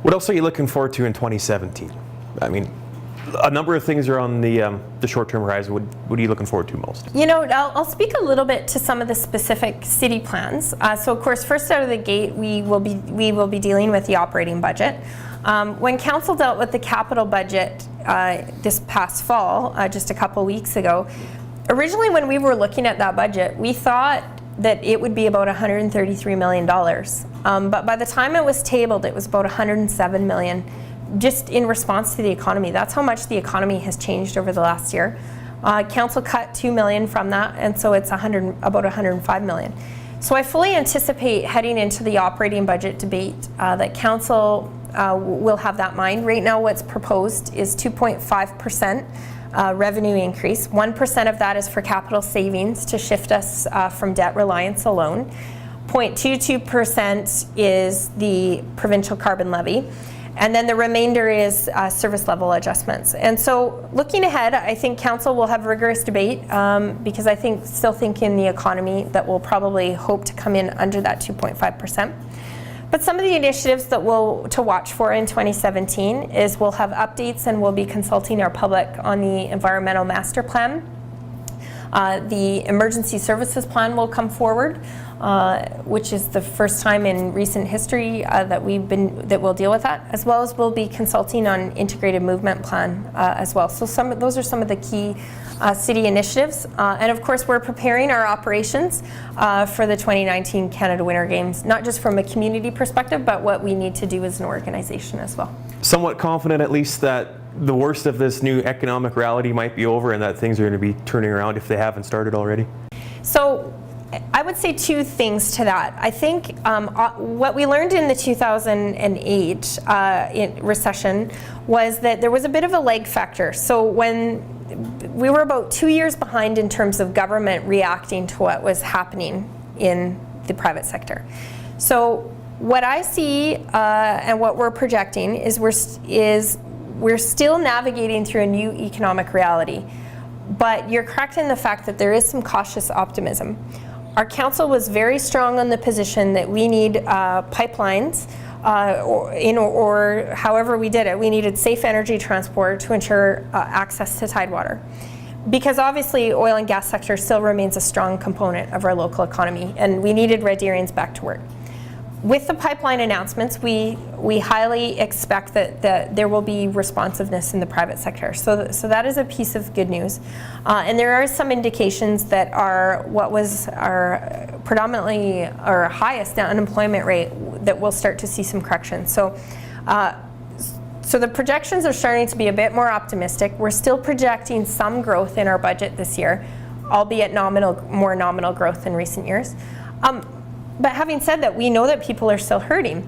What else are you looking forward to in 2017? I mean, a number of things are on the short-term horizon. What are you looking forward to most? You know, I'll speak a little bit to some of the specific city plans. So of course, first out of the gate, we will be dealing with the operating budget. When council dealt with the capital budget this past fall, just a couple weeks ago, originally when we were looking at that budget, we thought that it would be about $133 million. But by the time it was tabled, it was about $107 million, just in response to the economy. That's how much the economy has changed over the last year. Council cut $2 million from that, and so it's about $105 million. So I fully anticipate heading into the operating budget debate that council will have that in mind. Right now what's proposed is 2.5% revenue increase. 1% of that is for capital savings to shift us from debt reliance alone. 0.22% is the provincial carbon levy. And then the remainder is service level adjustments. And so looking ahead, I think council will have rigorous debate because I still think in the economy that we'll probably hope to come in under that 2.5%. But some of the initiatives that to watch for in 2017 is we'll have updates and we'll be consulting our public on the environmental master plan. The emergency services plan will come forward, which is the first time in recent history that we'll deal with that, as well as we'll be consulting on integrated movement plan as well. So those are some of the key city initiatives. And of course, we're preparing our operations for the 2019 Canada Winter Games, not just from a community perspective, but what we need to do as an organization as well. Somewhat confident at least that the worst of this new economic reality might be over and that things are going to be turning around if they haven't started already? So I would say two things to that. I think what we learned in the 2008 recession was that there was a bit of a lag factor. So when we were about 2 years behind in terms of government reacting to what was happening in the private sector. So what I see and what we're projecting is we're still navigating through a new economic reality. But you're correct in the fact that there is some cautious optimism. Our council was very strong on the position that we need pipelines, or however we did it. We needed safe energy transport to ensure access to Tidewater. Because obviously oil and gas sector still remains a strong component of our local economy, and we needed Red Deerians back to work. With the pipeline announcements, we highly expect that there will be responsiveness in the private sector. So that is a piece of good news. And there are some indications that what was our predominantly our highest unemployment rate, that we'll start to see some correction. So the projections are starting to be a bit more optimistic. We're still projecting some growth in our budget this year, albeit more nominal growth in recent years. But having said that, we know that people are still hurting.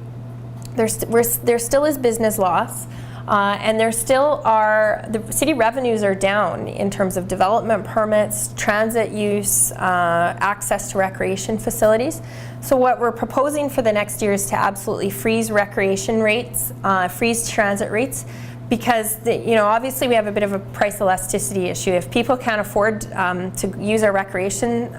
There still is business loss, and there still the city revenues are down in terms of development permits, transit use, access to recreation facilities. So what we're proposing for the next year is to absolutely freeze recreation rates, freeze transit rates, because obviously we have a bit of a price elasticity issue. If people can't afford to use our recreation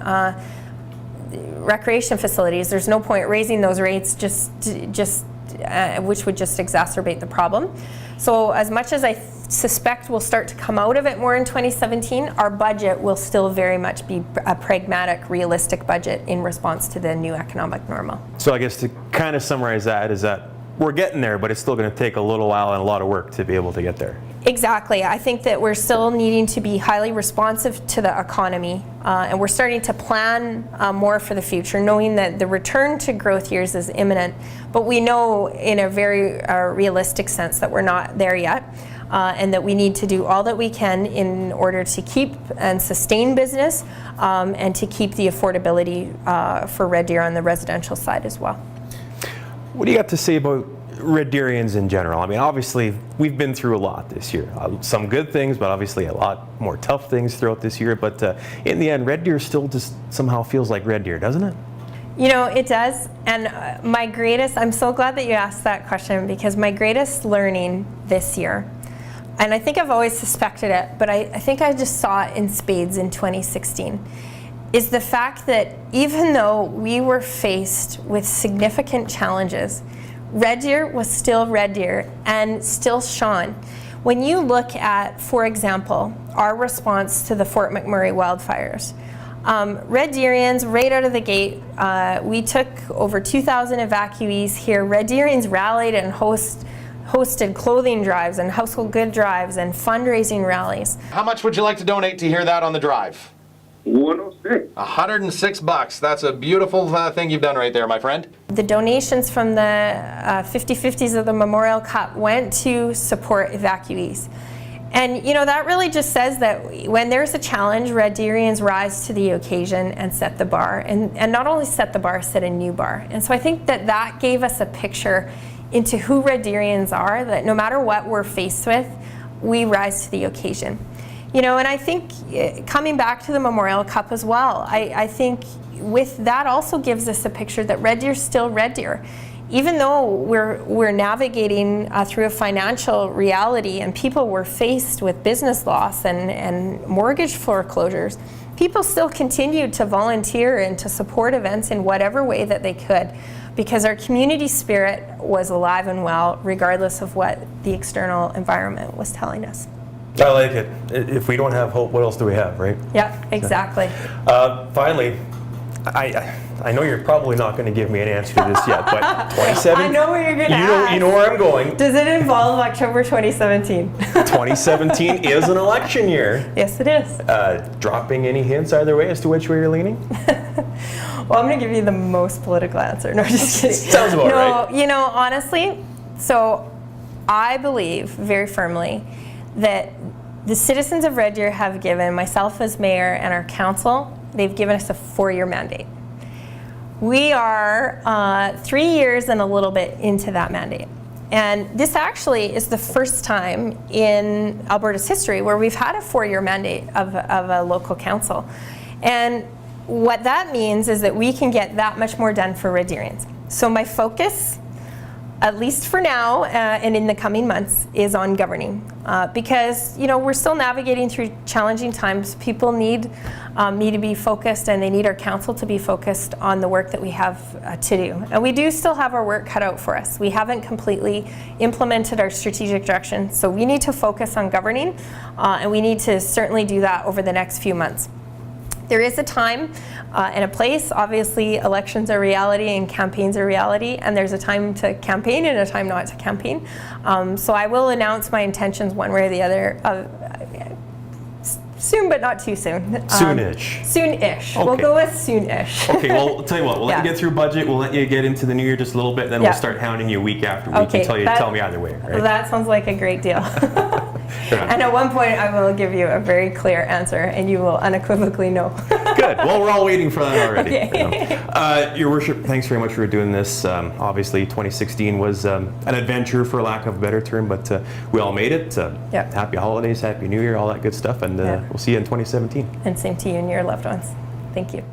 facilities, there's no point raising those rates which would just exacerbate the problem. So as much as I suspect we'll start to come out of it more in 2017, our budget will still very much be a pragmatic, realistic budget in response to the new economic normal. So I guess to kind of summarize that is that we're getting there, but it's still going to take a little while and a lot of work to be able to get there. Exactly. I think that we're still needing to be highly responsive to the economy, and we're starting to plan more for the future, knowing that the return to growth years is imminent. But we know in a very realistic sense that we're not there yet, and that we need to do all that we can in order to keep and sustain business, and to keep the affordability for Red Deer on the residential side as well. What do you got to say about Red Deerians in general? I mean, obviously, we've been through a lot this year. Some good things, but obviously a lot more tough things throughout this year. But in the end, Red Deer still just somehow feels like Red Deer, doesn't it? You know, it does. And I'm so glad that you asked that question, because my greatest learning this year, and I think I've always suspected it, but I think I just saw it in spades in 2016, is the fact that even though we were faced with significant challenges, Red Deer was still Red Deer and still shone. When you look at, for example, our response to the Fort McMurray wildfires, Red Deerians, right out of the gate, we took over 2,000 evacuees here. Red Deerians rallied and hosted clothing drives and household good drives and fundraising rallies. How much would you like to donate to hear that on the drive? 106. $106. That's a beautiful thing you've done right there, my friend. The donations from the 50/50s of the Memorial Cup went to support evacuees. And you know, that really just says that when there's a challenge, Red Deerians rise to the occasion and set the bar. And not only set the bar, set a new bar. And so I think that that gave us a picture into who Red Deerians are, that no matter what we're faced with, we rise to the occasion. You know, and I think coming back to the Memorial Cup as well, I think with that also gives us a picture that Red Deer's still Red Deer. Even though we're navigating through a financial reality and people were faced with business loss and mortgage foreclosures, people still continued to volunteer and to support events in whatever way that they could, because our community spirit was alive and well regardless of what the external environment was telling us. I like it. If we don't have hope, what else do we have, right? Yeah, exactly. Finally, I know you're probably not going to give me an answer to this yet, but 2017. I know what you're going to ask. You know where I'm going. Does it involve October 2017? 2017 is an election year. Yes, it is. Dropping any hints either way as to which way you're leaning? Well, I'm going to give you the most political answer. No, just kidding. Sounds about right. No, you know, honestly, so I believe very firmly that the citizens of Red Deer have given myself as mayor and our council, they've given us a 4-year mandate. We are 3 years and a little bit into that mandate. And this actually is the first time in Alberta's history where we've had a 4-year mandate of a local council. And what that means is that we can get that much more done for Red Deerians. So my focus, at least for now and in the coming months, is on governing. Because you know, we're still navigating through challenging times. People need me to be focused, and they need our council to be focused on the work that we have to do. And we do still have our work cut out for us. We haven't completely implemented our strategic direction, so we need to focus on governing, and we need to certainly do that over the next few months. There is a time and a place. Obviously, elections are reality and campaigns are reality, and there's a time to campaign and a time not to campaign. So I will announce my intentions one way or the other soon, but not too soon. Soonish. Soonish. Okay. We'll go with soonish. Okay, well, I'll tell you what, we'll let you get through budget, we'll let you get into the new year just a little bit, then we'll start hounding you week after week Okay, until you tell me either way, right? That sounds like a great deal. And at one point, I will give you a very clear answer, and you will unequivocally know. Good. Well, we're all waiting for that already. Okay. Your Worship, thanks very much for doing this. Obviously, 2016 was an adventure, for lack of a better term, but we all made it. Happy holidays, Happy New Year, all that good stuff, and we'll see you in 2017. And same to you and your loved ones. Thank you.